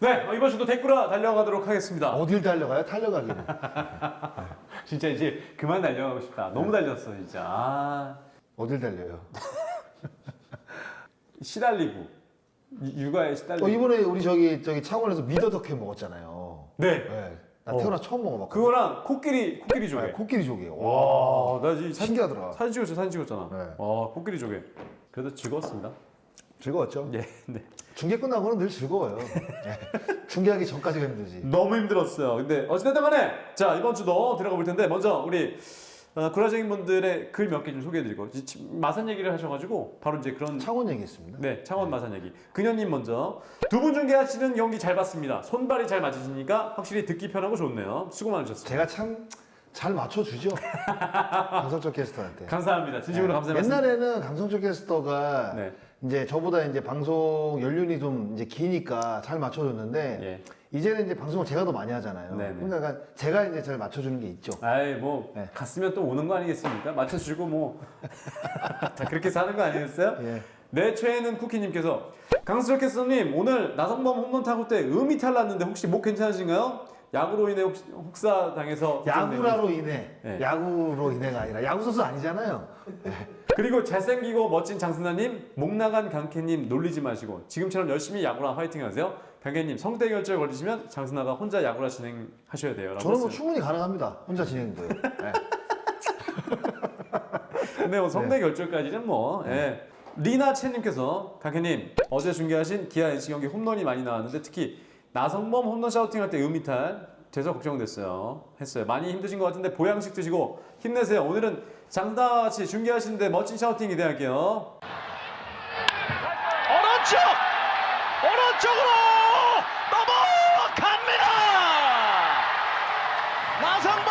네, 이번 주도 댓글화 달려가도록 하겠습니다. 어딜 달려가요? 달려가기는. 진짜 이제 그만 달려가고 싶다. 너무 달렸어, 진짜. 아, 어딜 달려요? 시달리고. 육아에 시달리고. 이번에 우리 저기 창원에서 미더덕회 먹었잖아요. 네. 네. 나 태어나 처음 먹어봤거든. 그거랑 코끼리 조개. 네, 코끼리 조개. 와, 와, 나 지금 신기하더라. 사진 찍었잖아. 네. 와, 코끼리 조개. 그래도 즐거웠습니다. 즐거웠죠? 예, 네. 중계 끝나고는 늘 즐거워요. 네. 중계하기 전까지가 힘들지. 너무 힘들었어요. 근데 어찌됐든 간에 자, 이번 주도 들어가 볼 텐데 먼저 우리 구라쟁이 분들의 글 몇 개 좀 소개해드리고 마산 얘기를 하셔가지고 바로 이제 그런 창원 얘기했습니다. 네, 창원 마산 얘기. 그녀님 먼저 두 분 중계하시는 경기 잘 봤습니다. 손발이 잘 맞으시니까 확실히 듣기 편하고 좋네요. 수고 많으셨습니다. 제가 참 잘 맞춰주죠. 강성철 캐스터한테. 감사합니다. 진심으로 감사합니다. 옛날에는 강성철 캐스터가 네. 이제 저보다 이제 방송 연륜이 좀 이제 기니까 잘 맞춰줬는데 예. 이제는 이제 방송을 제가 더 많이 하잖아요. 네네. 그러니까 약간 제가 이제 잘 맞춰주는 게 있죠. 아이 뭐 네. 갔으면 또 오는 거 아니겠습니까? 맞춰주고 뭐 다 그렇게 사는 거 아니겠어요? 예. 내 최애는 쿠키님께서 강수철 캐스터님 오늘 나성범 홈런 타구 때 음이 탈났는데 혹시 목 괜찮으신가요? 야구로 인해 혹사 당해서 야구라로 인해 네. 야구로 인해가 아니라 야구 선수 아니잖아요. 그리고 잘생기고 멋진 장순아님, 목 나간 강캐님 놀리지 마시고 지금처럼 열심히 야구랑 화이팅하세요. 강캐님 성대 결절 걸리시면 장순아가 혼자 야구라 진행하셔야 돼요. 라고 저는 뭐 했어요. 충분히 가능합니다. 혼자 진행도. 네. 근데 뭐 성대 결절까지는 뭐. 예. 리나 채님께서 강캐님 어제 중계하신 기아 NC 경기 홈런이 많이 나왔는데 특히 나성범 홈런 샤우팅할 때 음이탈 돼서 걱정됐어요. 했어요. 많이 힘드신 것 같은데 보양식 드시고 힘내세요. 오늘은 장순아와 같이 중계하시는데 멋진 샤우팅 기대할게요. 오른쪽으로 넘어갑니다. 나성범.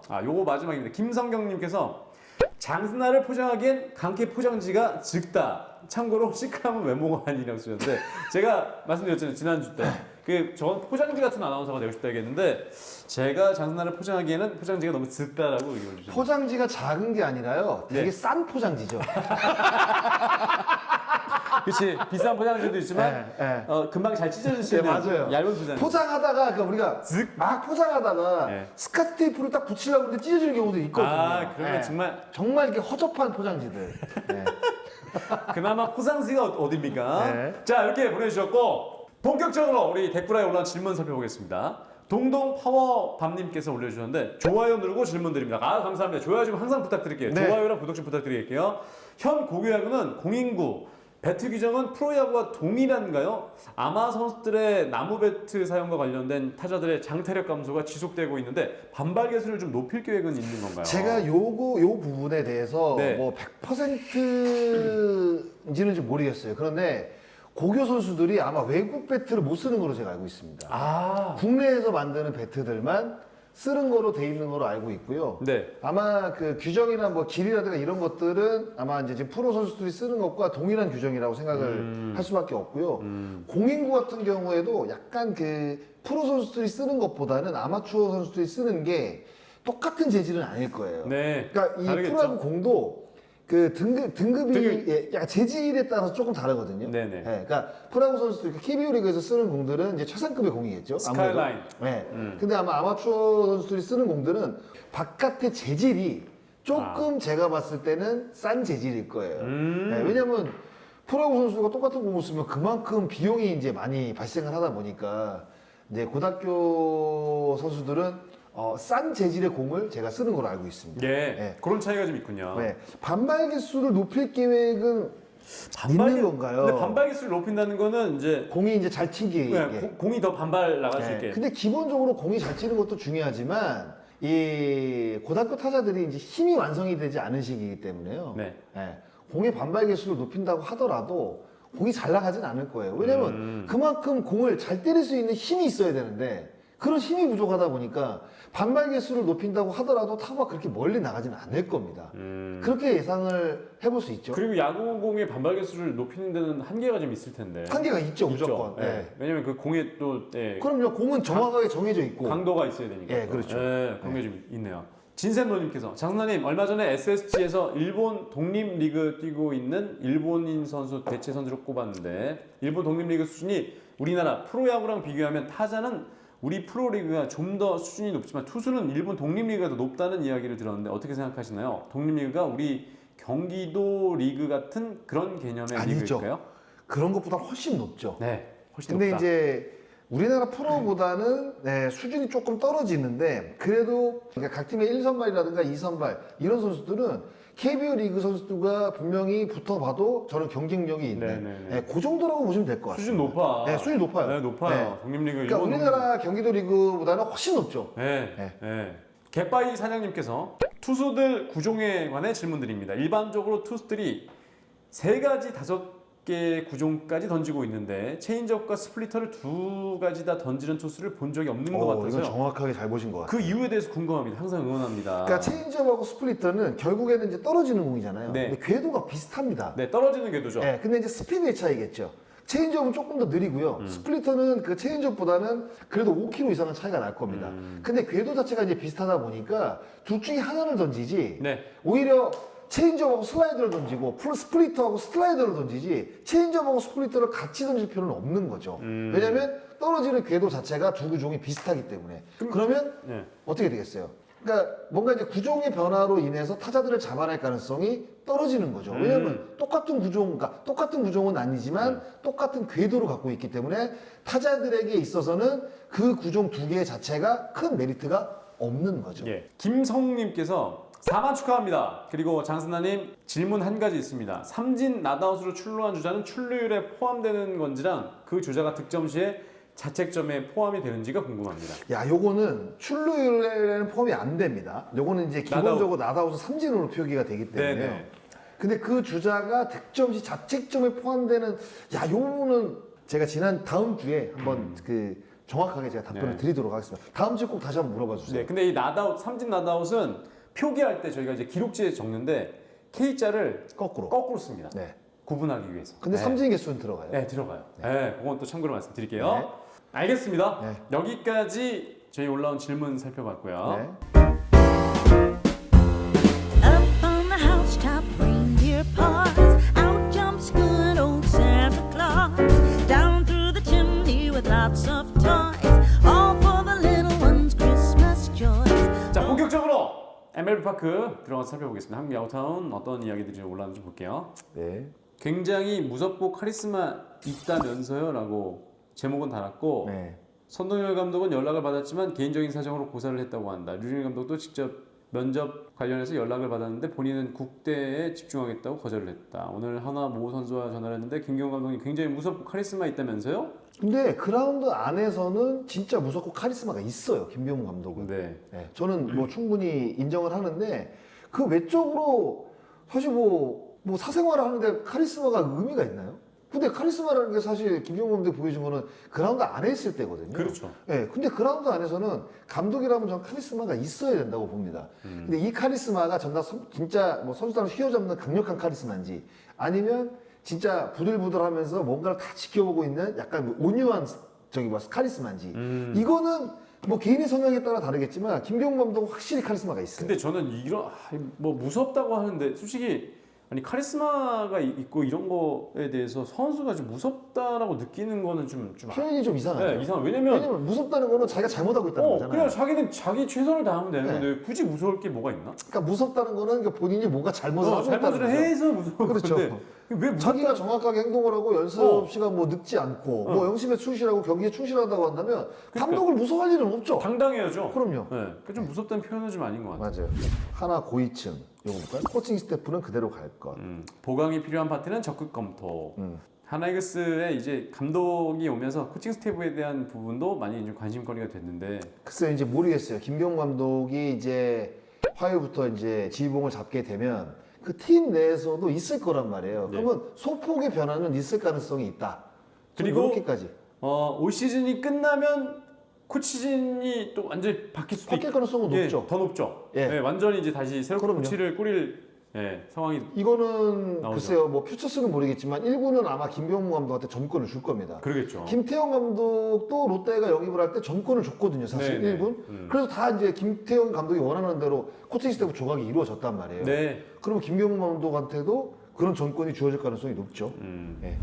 아, 요거 마지막입니다. 김성경님께서 장순아를 포장하기엔 강캐 포장지가 적다. 참고로 시크함은 외모가 아니라고 쓰셨는데 제가 말씀드렸잖아요. 지난주 때. 저건 포장지 같은 아나운서가 되고 싶다 얘기했는데 제가 장순아를 포장하기에는 포장지가 너무 적다라고 의견을 주셨어요. 포장지가 작은 게 아니라요. 되게 네. 싼 포장지죠. 그렇지. 비싼 포장지도 있지만 네, 금방 잘 찢어질 수 네, 있는 맞아요. 얇은 포장지. 포장하다가 우리가 막 포장하다가 네. 스카트 테이프를 딱 붙이려고 하는데 찢어지는 경우도 있거든요. 아, 그러면 네. 정말 이렇게 허접한 포장지들. 네. 그나마 포장지가 어딥니까? 네. 자, 이렇게 보내주셨고 본격적으로 우리 댓글에 올라온 질문 살펴보겠습니다. 동동 파워밤님께서 올려주셨는데 좋아요 누르고 질문 드립니다. 아, 감사합니다. 좋아요 좀 항상 부탁드릴게요. 네. 좋아요랑 구독 좀 부탁드릴게요. 현 고교야구는 공인구 배트 규정은 프로야구와 동일한가요? 아마 선수들의 나무 배트 사용과 관련된 타자들의 장타력 감소가 지속되고 있는데 반발 개수를 좀 높일 계획은 있는 건가요? 제가 요 부분에 대해서 네. 뭐 100%인지는 좀 모르겠어요. 그런데 고교 선수들이 아마 외국 배트를 못 쓰는 걸로 제가 알고 있습니다. 아, 국내에서 만드는 배트들만 쓰는 거로 돼 있는 거로 알고 있고요. 네. 아마 그 규정이나 뭐 길이라든가 이런 것들은 아마 이제 지금 프로 선수들이 쓰는 것과 동일한 규정이라고 생각을 할 수밖에 없고요. 공인구 같은 경우에도 약간 그 프로 선수들이 쓰는 것보다는 아마추어 선수들이 쓰는 게 똑같은 재질은 아닐 거예요. 네. 그러니까 이 다르겠죠? 프로야구 공도 그 등급이 예, 약간 재질에 따라서 조금 다르거든요. 네네. 예, 그러니까 프로야구 선수들 KBO 리그에서 쓰는 공들은 이제 최상급의 공이겠죠. 스카이라인. 네. 근데 아마 아마추어 선수들이 쓰는 공들은 바깥의 재질이 조금 제가 봤을 때는 싼 재질일 거예요. 네, 왜냐면 프로야구 선수가 똑같은 공을 쓰면 그만큼 비용이 이제 많이 발생을 하다 보니까 이제 고등학교 선수들은 싼 재질의 공을 제가 쓰는 걸로 알고 있습니다. 예. 네. 그런 차이가 좀 있군요. 네. 반발 개수를 높일 계획은 있는 건가요? 근데 반발 기술을 높인다는 거는 이제 공이 이제 잘 튀기. 네, 공이 더 반발 나갈 수 네. 있게. 근데 기본적으로 공이 잘 튀는 것도 중요하지만 이 고등학교 타자들이 이제 힘이 완성이 되지 않은 시기이기 때문에요. 네. 네. 공의 반발 개수를 높인다고 하더라도 공이 잘 나가진 않을 거예요. 왜냐면 그만큼 공을 잘 때릴 수 있는 힘이 있어야 되는데 그런 힘이 부족하다 보니까 반발 개수를 높인다고 하더라도 타구가 그렇게 멀리 나가지는 않을 겁니다. 그렇게 예상을 해볼 수 있죠. 그리고 야구공의 반발 개수를 높이는 데는 한계가 좀 있을 텐데. 한계가 있죠, 있죠. 무조건. 예. 네. 왜냐면 그 공에 또 그럼요, 공은 정확하게 정해져 있고. 강도가 있어야 되니까. 예, 그렇죠. 예, 그런 게 좀 있네요. 진샘로님께서 장순아님 얼마 전에 SSG에서 일본 독립리그 뛰고 있는 일본인 선수 대체 선수로 꼽았는데 일본 독립리그 수준이 우리나라 프로야구랑 비교하면 타자는 우리 프로리그가 좀 더 수준이 높지만 투수는 일본 독립리그가 더 높다는 이야기를 들었는데 어떻게 생각하시나요? 독립리그가 우리 경기도 리그 같은 그런 개념의 아니죠. 리그일까요? 그런 것보다 훨씬 높죠. 네, 훨씬 근데 높다. 이제 우리나라 프로보다는 네, 수준이 조금 떨어지는데 그래도 그러니까 각 팀의 1선발이라든가 2선발 이런 선수들은 KBO 리그 선수들과 분명히 붙어봐도 저는 경쟁력이 있는 네네네. 네, 그 정도라고 보시면 될 것 같아요. 수준 높아. 네, 수준이 높아요. 네, 높아요. 네. 독립리그 그러니까 일본 우리나라 경기도 리그보다는 훨씬 높죠. 네. 네. 네. 갯바위 사장님께서 투수들 구종에 관해 질문드립니다. 일반적으로 투수들이 3가지, 5개 구종까지 던지고 있는데 체인지업과 스플리터를 2가지 다 던지는 투수를 본 적이 없는 것 이건 같아서요. 정확하게 잘 보신 것 같아요. 그 이유에 대해서 궁금합니다. 항상 응원합니다. 그러니까 체인지업하고 스플리터는 결국에는 이제 떨어지는 공이잖아요. 네. 근데 궤도가 비슷합니다. 네, 떨어지는 궤도죠. 네, 근데 이제 스피드의 차이겠죠. 체인지업은 조금 더 느리고요. 스플리터는 그 체인지업보다는 그래도 5km 이상은 차이가 날 겁니다. 근데 궤도 자체가 이제 비슷하다 보니까 둘 중에 하나를 던지지 네. 오히려 체인지업하고 슬라이더를 던지고 스플리터하고 슬라이더를 던지지 체인지업하고 스플리터를 같이 던질 필요는 없는 거죠. 왜냐하면 떨어지는 궤도 자체가 두 구종이 비슷하기 때문에. 그러면 네. 어떻게 되겠어요? 그러니까 뭔가 이제 구종의 변화로 인해서 타자들을 잡아낼 가능성이 떨어지는 거죠. 왜냐하면 똑같은 구종, 그러니까 똑같은 구종은 아니지만 똑같은 궤도를 갖고 있기 때문에 타자들에게 있어서는 그 구종 2개 자체가 큰 메리트가 없는 거죠. 예. 김성님께서 4만 축하합니다. 그리고 장승나님 질문 한 가지 있습니다. 삼진 나다웃으로 출루한 주자는 출루율에 포함되는 건지랑 그 주자가 득점 시에 자책점에 포함이 되는지가 궁금합니다. 야, 요거는 출루율에는 포함이 안 됩니다. 요거는 이제 기본적으로 나다웃은 삼진으로 표기가 되기 때문에요. 네네. 근데 그 주자가 득점 시 자책점에 포함되는 야, 요거는 제가 다음 주에 한번 그 정확하게 제가 답변을 네. 드리도록 하겠습니다. 다음 주에 꼭 다시 한번 물어봐 주세요. 네, 근데 이 나다웃, 삼진 나다웃은 표기할 때 저희가 이제 기록지에 적는데 K자를 거꾸로. 씁니다. 네. 구분하기 위해서. 근데 네. 삼진 개수는 들어가요. 네, 들어가요. 네, 그건 또 참고로 말씀드릴게요. 네. 알겠습니다. 네. 여기까지 저희 올라온 질문 살펴봤고요. 네. Up on the housetop, reindeer paws. Out jumps good old Santa Claus. Down through the chimney with lots of toys. All for the little ones' Christmas joys. 자, 본격적으로 MLB 파크 들어가서 살펴보겠습니다. 한국 야구타운 어떤 이야기들이 올라오는지 볼게요. 네. 굉장히 무섭고 카리스마 있다면서요? 라고 제목은 달았고 네. 선동열 감독은 연락을 받았지만 개인적인 사정으로 고사를 했다고 한다. 류진 감독도 직접 면접 관련해서 연락을 받았는데 본인은 국대에 집중하겠다고 거절을 했다. 오늘 한화 모 선수와 전화를 했는데 김경호 감독이 굉장히 무섭고 카리스마 있다면서요? 근데 그라운드 안에서는 진짜 무섭고 카리스마가 있어요. 김병문 감독은. 네. 네, 저는 뭐 충분히 인정을 하는데 그 외적으로 사실 뭐 사생활을 하는데 카리스마가 의미가 있나요? 근데 카리스마라는 게 사실 김병문 감독이 보여준 거는 그라운드 안에 있을 때거든요. 그렇죠. 네, 근데 그라운드 안에서는 감독이라면 저는 카리스마가 있어야 된다고 봅니다. 근데 이 카리스마가 진짜 뭐 선수단을 휘어잡는 강력한 카리스마인지 아니면 진짜 부들부들하면서 뭔가를 다 지켜보고 있는 약간 뭐 온유한 카리스마인지 이거는 뭐 개인의 성향에 따라 다르겠지만 김병문 감독은 확실히 카리스마가 있어요. 근데 저는 이런 뭐 무섭다고 하는데 솔직히 아니 카리스마가 있고 이런 거에 대해서 선수가 좀 무섭다라고 느끼는 거는 좀 표현이 좀 이상하죠. 네, 이상. 왜냐면 무섭다는 거는 자기가 잘못하고 있다는 거잖아요. 그냥 자기는 자기 최선을 다하면 되는 네. 건데 굳이 무서울 게 뭐가 있나? 그러니까 무섭다는 거는 그러니까 본인이 뭔가 잘못을 하고 있다는 잘못을 거죠. 해서 무서운 그렇죠. 건데 왜 무섭다? 자기가 정확하게 행동을 하고 연습 시간 뭐 늦지 않고 뭐 영심에 충실하고 경기에 충실하다고 한다면 감독을 무서워할 일은 없죠. 당당해야죠. 그럼요. 네, 좀 무섭다는 표현은 좀 아닌 것 같아요. 맞아요. 하나 고위층 요거 볼까요? 코칭 스태프는 그대로 갈 것. 보강이 필요한 파트는 적극 검토. 하나이글스에 이제 감독이 오면서 코칭 스태프에 대한 부분도 많이 좀 관심거리가 됐는데 글쎄요, 이제 모르겠어요. 김병 감독이 이제 화요일부터 이제 지휘봉을 잡게 되면 그 팀 내에서도 있을 거란 말이에요. 네. 그러면 소폭의 변화는 있을 가능성이 있다. 그리고 이렇게까지 올 시즌이 끝나면 코치진이 또 완전히 바뀔 수도 바뀔 가능성은 예, 높죠. 더 높죠. 예. 예, 완전히 이제 다시 새롭게 그럼요. 코치를 꾸릴 상황이 이거는 나오죠. 글쎄요, 뭐 퓨처스는 모르겠지만 일부는 아마 김병무 감독한테 전권을 줄 겁니다. 그러겠죠. 김태형 감독도 롯데가 영입을 할 때 전권을 줬거든요, 사실 네네. 1군. 그래서 다 이제 김태형 감독이 원하는 대로 코칭 스태프 조각이 이루어졌단 말이에요. 네. 그러면 김병무 감독한테도 그런 전권이 주어질 가능성이 높죠. 네.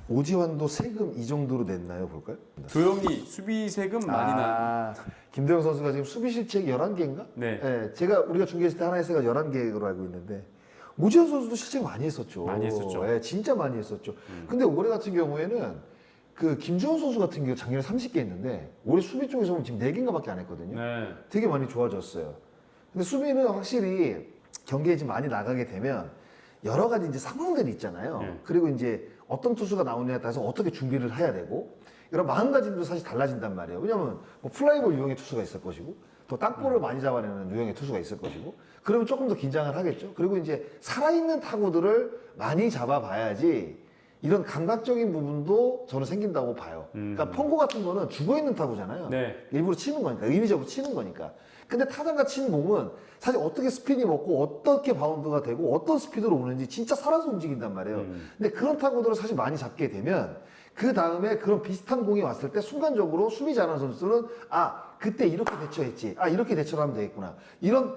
오지환도 세금 이 정도로 냈나요? 볼까요? 조용히 수비 세금 많이 난. 김도영 선수가 지금 수비 실책이 11개인가? 네. 우리가 중계했을 때 하나 했을 때 11개로 알고 있는데 오지환 선수도 실책 많이 했었죠. 많이 했었죠. 예, 진짜 많이 했었죠. 근데 올해 같은 경우에는 그 김주원 선수 같은 경우 작년에 30개 했는데 올해 수비 쪽에서 보면 지금 4개인가밖에 안 했거든요. 네. 되게 많이 좋아졌어요. 근데 수비는 확실히 경기에 좀 많이 나가게 되면 여러 가지 이제 상황들이 있잖아요. 네. 그리고 이제 어떤 투수가 나오느냐에 따라서 어떻게 준비를 해야 되고 이런 마음가짐도 사실 달라진단 말이에요. 왜냐면 뭐 플라이볼 유형의 투수가 있을 것이고 또 땅볼을 많이 잡아내는 유형의 투수가 있을 것이고 그러면 조금 더 긴장을 하겠죠. 그리고 이제 살아있는 타구들을 많이 잡아봐야지 이런 감각적인 부분도 저는 생긴다고 봐요. 그러니까 펑고 같은 거는 죽어있는 타구잖아요. 네. 일부러 치는 거니까, 의미적으로 치는 거니까. 근데 타자가 치는 공은 사실 어떻게 스핀이 먹고 어떻게 바운드가 되고 어떤 스피드로 오는지 진짜 살아서 움직인단 말이에요. 근데 그런 타구들을 사실 많이 잡게 되면 그 다음에 그런 비슷한 공이 왔을 때 순간적으로 수비 잘하는 선수는 그때 이렇게 대처했지. 이렇게 대처를 하면 되겠구나. 이런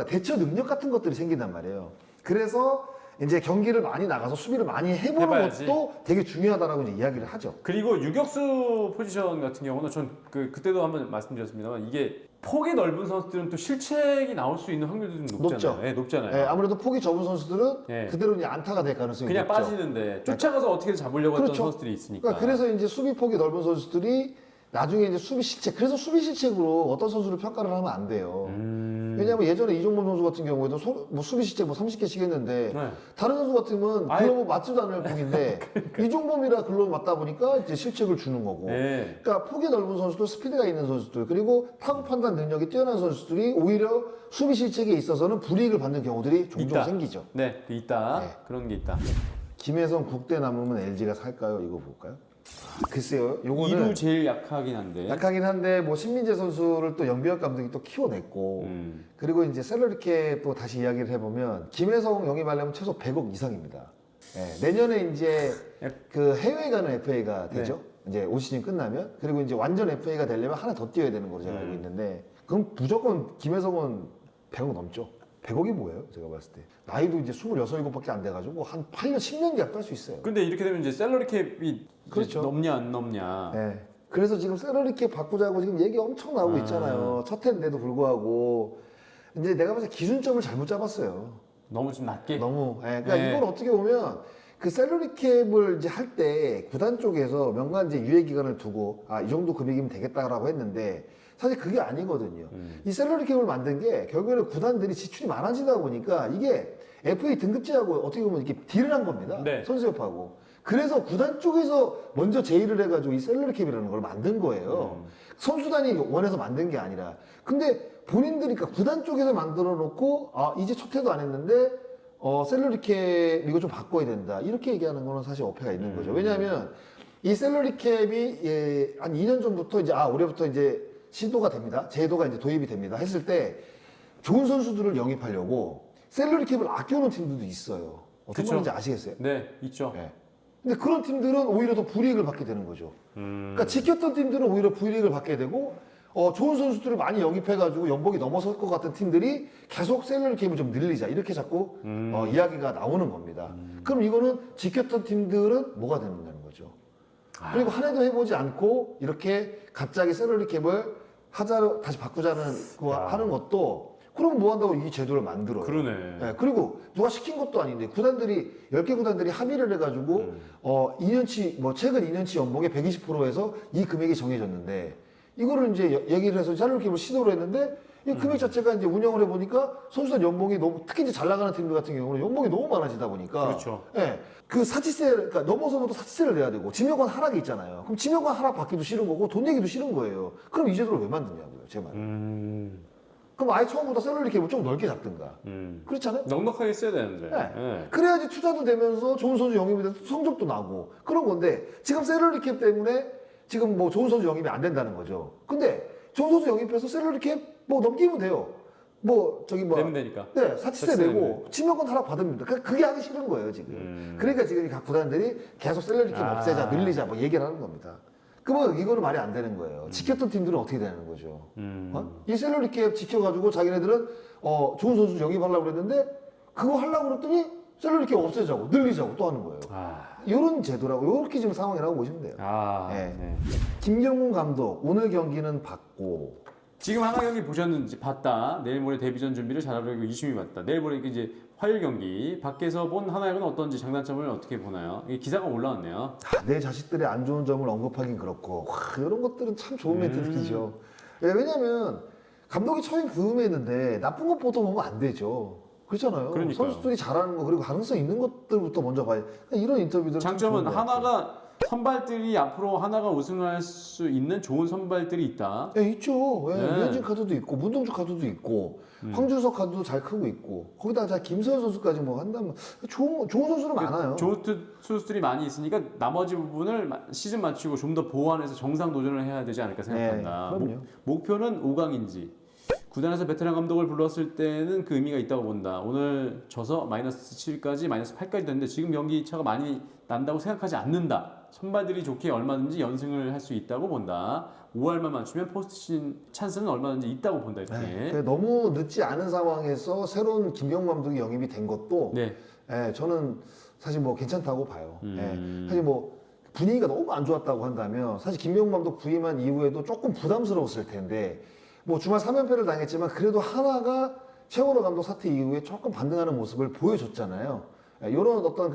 대처 능력 같은 것들이 생긴단 말이에요. 그래서 이제 경기를 많이 나가서 수비를 많이 해보는 해봐야지. 것도 되게 중요하다라고 이제 이야기를 하죠. 그리고 유격수 포지션 같은 경우는 전 그때도 한번 말씀드렸습니다만 이게 폭이 넓은 선수들은 또 실책이 나올 수 있는 확률도 좀 높잖아요. 높죠. 네, 높잖아요. 예, 아무래도 폭이 좁은 선수들은 예. 그대로 이제 안타가 될 가능성이 그냥 높죠. 빠지는데 쫓아가서 어떻게든 잡으려고 했던 선수들이 있으니까. 그러니까 그래서 이제 수비 폭이 넓은 선수들이 나중에 이제 수비 실책, 그래서 수비 실책으로 어떤 선수를 평가를 하면 안 돼요. 왜냐면 예전에 이종범 선수 같은 경우에도 수비 실책 30개씩 했는데 네. 다른 선수 같으면 글러브 맞지도 않을 공인데 이종범이라 글러브 맞다 보니까 이제 실책을 주는 거고. 네. 그러니까 폭이 넓은 선수들, 스피드가 있는 선수들, 그리고 타구 판단 능력이 뛰어난 선수들이 오히려 수비 실책에 있어서는 불이익을 받는 경우들이 종종 있다. 생기죠. 네, 있다. 네. 그런 게 있다. 김혜성 국대 남으면 LG가 살까요? 이거 볼까요? 글쎄요. 요거는 2루 제일 약하긴 한데. 약하긴 한데 뭐 신민재 선수를 또 연비혁 감독이 또 키워냈고 그리고 이제 셀러리캡 또 다시 이야기를 해보면 김혜성 영입하려면 최소 100억 이상입니다. 예, 내년에 이제 그 해외 가는 FA가 되죠. 이제 올 시즌 끝나면 그리고 이제 완전 FA가 되려면 하나 더 뛰어야 되는 걸로 제가 알고 있는데 그럼 무조건 김혜성은 100억 넘죠. 100억이 뭐예요? 제가 봤을 때 나이도 이제 26, 7밖에 안 돼가지고 한 8년, 10년 계약도 할 수 있어요. 근데 이렇게 되면 이제 셀러리 캡이 그렇죠. 넘냐 안 넘냐. 네. 그래서 지금 셀러리캡 바꾸자고 지금 얘기 엄청 나오고 있잖아요. 첫 해인데도 불구하고 이제 내가 봤을 때 기준점을 잘못 잡았어요. 너무 좀 낮게. 너무. 예, 그러니까 네. 이건 어떻게 보면 그 셀러리캡을 이제 할 때 구단 쪽에서 명간 이제 유예 기간을 두고 이 정도 금액이면 되겠다라고 했는데 사실 그게 아니거든요. 이 셀러리캡을 만든 게 결국에는 구단들이 지출이 많아지다 보니까 이게 FA 등급제하고 어떻게 보면 이렇게 딜을 한 겁니다. 네. 선수협하고. 그래서 구단 쪽에서 먼저 제의를 해가지고 이 셀러리캡이라는 걸 만든 거예요. 선수단이 원해서 만든 게 아니라. 근데 본인들이 그러니까 구단 쪽에서 만들어 놓고 이제 첫 해도 안 했는데 셀러리캡 이거 좀 바꿔야 된다. 이렇게 얘기하는 거는 사실 어폐가 있는 거죠. 왜냐하면 이 셀러리캡이 한 2년 전부터 이제 올해부터 이제 시도가 됩니다. 제도가 이제 도입이 됩니다. 했을 때 좋은 선수들을 영입하려고 셀러리캡을 아껴놓은 팀들도 있어요. 어떤 그쵸. 말인지 아시겠어요? 네, 있죠. 네. 근데 그런 팀들은 오히려 더 불이익을 받게 되는 거죠. 그러니까 지켰던 팀들은 오히려 불이익을 받게 되고 좋은 선수들을 많이 영입해가지고 연봉이 넘어설 것 같은 팀들이 계속 셀러리 캡을 좀 늘리자 이렇게 자꾸 이야기가 나오는 겁니다. 그럼 이거는 지켰던 팀들은 뭐가 되는다는 거죠. 그리고 한 해도 해보지 않고 이렇게 갑자기 셀러리 캡을 다시 바꾸자는 거 하는 것도 그럼 뭐 한다고 이 제도를 만들어요. 그러네. 네, 그리고 누가 시킨 것도 아닌데 구단들이 10개 구단들이 합의를 해가지고 2년치 최근 2년치 연봉의 120%에서 이 금액이 정해졌는데 이거를 이제 얘기를 해서 셀러리캡을 시도를 했는데 이 금액 자체가 이제 운영을 해보니까 선수단 연봉이 너무 특히 이제 잘 나가는 팀들 같은 경우는 연봉이 너무 많아지다 보니까 그렇죠. 예, 그 사치세 그러니까 넘어서면 또 사치세를 내야 되고 지명권 하락이 있잖아요. 그럼 지명권 하락 받기도 싫은 거고 돈 내기도 싫은 거예요. 그럼 이 제도를 왜 만드냐고요, 제 말은. 그럼 아예 처음부터 셀러리캡을 좀 넓게 잡든가. 그렇잖아요. 넉넉하게 써야 되는데. 네. 네. 그래야지 투자도 되면서 좋은 선수 영입이 돼서 성적도 나고 그런 건데 지금 셀러리캡 때문에 지금 뭐 좋은 선수 영입이 안 된다는 거죠. 근데 좋은 선수 영입해서 셀러리캡 넘기면 돼요. 내면 되니까. 네, 사치세 사치세 내고 내면. 지명권 하락 받습니다. 그게 하기 싫은 거예요 지금. 그러니까 지금 각 구단들이 계속 셀러리캡 없애자, 늘리자 얘기를 하는 겁니다. 그러면 이거는 말이 안 되는 거예요. 지켰던 팀들은 어떻게 되는 거죠? 이 셀러리캡 지켜가지고 자기네들은 좋은 선수 영입하려고 그랬는데 그거 하려고 그랬더니 셀러리캡 없애자고 늘리자고 또 하는 거예요. 이런 제도라고 이렇게 지금 상황이라고 보시면 돼요. 아, 네. 네. 김경문 감독 오늘 경기는 봤고 지금 하나 경기 보셨는지 봤다. 내일 모레 데뷔전 준비를 잘하려고 유심히 봤다. 내일 모레 이제 화요일 경기 밖에서 본 하나역은 어떤지 장단점을 어떻게 보나요? 이게 기사가 올라왔네요. 내 자식들의 안 좋은 점을 언급하긴 그렇고 이런 것들은 참 좋은 멘트들이죠. 왜냐면 감독이 처음 부임했는데 나쁜 것부터 보면 안 되죠. 그렇잖아요. 그러니까요. 선수들이 잘하는 거 그리고 가능성 있는 것들부터 먼저 봐야 이런 인터뷰들 장점은 하나가 선발들이 앞으로 하나가 우승할 수 있는 좋은 선발들이 있다. 예, 있죠. 예, 네. 유현진 카드도 있고 문동주 카드도 있고 황준석 카드도 잘 크고 있고 거기다 자 김서현 선수까지 뭐 한다면 좋은 선수는 많아요. 좋은 투수들이 많이 있으니까 나머지 부분을 시즌 마치고 좀 더 보완해서 정상 도전을 해야 되지 않을까 생각한다. 네, 그럼요. 목표는 5강인지 구단에서 베테랑 감독을 불렀을 때는 그 의미가 있다고 본다. 오늘 져서 마이너스 7까지 마이너스 8까지 됐는데 지금 경기 차가 많이 난다고 생각하지 않는다. 선발들이 좋게 얼마든지 연승을 할 수 있다고 본다. 5할만 맞추면 포스트 시즌 찬스는 얼마든지 있다고 본다. 이렇게. 네, 너무 늦지 않은 상황에서 새로운 김경문 감독이 영입이 된 것도 네. 예, 저는 사실 뭐 괜찮다고 봐요. 예, 사실 뭐 분위기가 너무 안 좋았다고 한다면 사실 김경문 감독 부임한 이후에도 조금 부담스러웠을 텐데 뭐 주말 3연패를 당했지만 그래도 하나가 최원호 감독 사퇴 이후에 조금 반등하는 모습을 보여줬잖아요. 이런 어떤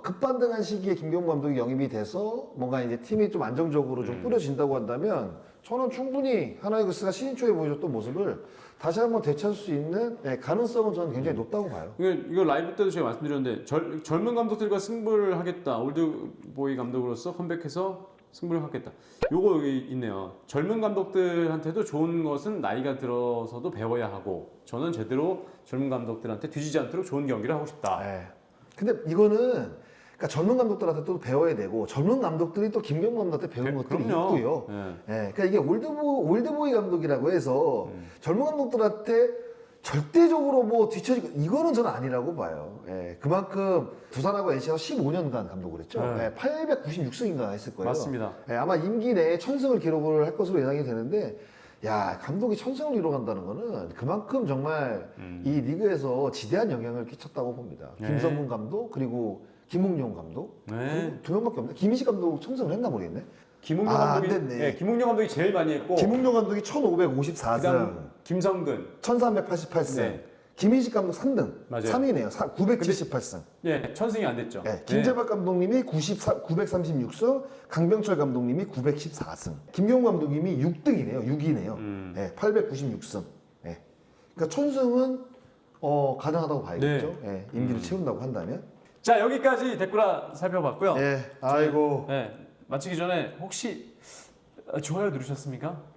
급반등한 시기에 김경문 감독이 영입이 돼서 뭔가 이제 팀이 좀 안정적으로 좀 뿌려진다고 한다면 저는 충분히 하나이글스가 시즌 초에 보여줬던 모습을 다시 한번 되찾을 수 있는 가능성은 저는 굉장히 높다고 봐요. 이거 라이브 때도 제가 말씀드렸는데 젊은 감독들과 승부를 하겠다. 올드보이 감독으로서 컴백해서 승부를 하겠다. 요거 여기 있네요. 젊은 감독들한테도 좋은 것은 나이가 들어서도 배워야 하고 저는 제대로 젊은 감독들한테 뒤지지 않도록 좋은 경기를 하고 싶다. 네. 근데 이거는 그러니까 젊은 감독들한테 또 배워야 되고 젊은 감독들이 또 김경문 감독한테 배우는 것들이 그럼요. 있고요. 네. 그러니까 이게 올드보이 감독이라고 해서 젊은 감독들한테 절대적으로 뭐 뒤처지고 이거는 저는 아니라고 봐요. 그만큼 두산하고 NC가 15년간 감독을 했죠. 네. 896승인가 했을 거예요. 맞습니다. 아마 임기 내에 1000승을 기록을 할 것으로 예상이 되는데 야 감독이 1000승을 이뤄간다는 거는 그만큼 정말 이 리그에서 지대한 영향을 끼쳤다고 봅니다. 네. 김성문 감독 그리고 김웅용 감독 네. 두 명밖에 없네. 김희식 감독 1000승을 했나 모르겠네. 김웅용 안 감독이 됐네. 김웅용 감독이 제일 많이 했고 김웅용 감독이 1554승, 그다음 김성근 1388승, 네. 김희식 감독 3등, 맞아요. 3위네요. 978승. 예, 천승이 안 됐죠. 김재박 감독님이 936승, 강병철 감독님이 914승, 김경우 감독님이 6등이네요. 6위네요. 896승. 그러니까 천승은 가능하다고 봐야겠죠. 임기를 채운다고 한다면. 자, 여기까지 댓글 살펴봤고요. 아이고. 마치기 전에 혹시 좋아요 누르셨습니까?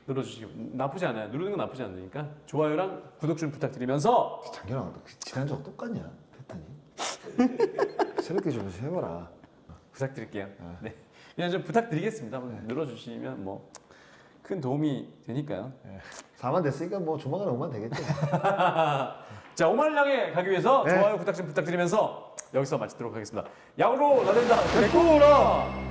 눌러주시고 나쁘지 않아요. 누르는 건 나쁘지 않으니까 좋아요랑 구독 좀 부탁드리면서 장현아, 지난주하고 똑같냐? 패턴이? 새롭게 좀 해봐라. 부탁드릴게요. 네, 그냥 좀 부탁드리겠습니다. 눌러주시면 뭐 큰 도움이 되니까요. 4만 됐으니까 뭐 조만간 5만 되겠죠. 자, 5만을 향해 가기 위해서 좋아요 부탁 좀 부탁드리면서 여기서 마치도록 하겠습니다. 야구로 나댄다. 데코라.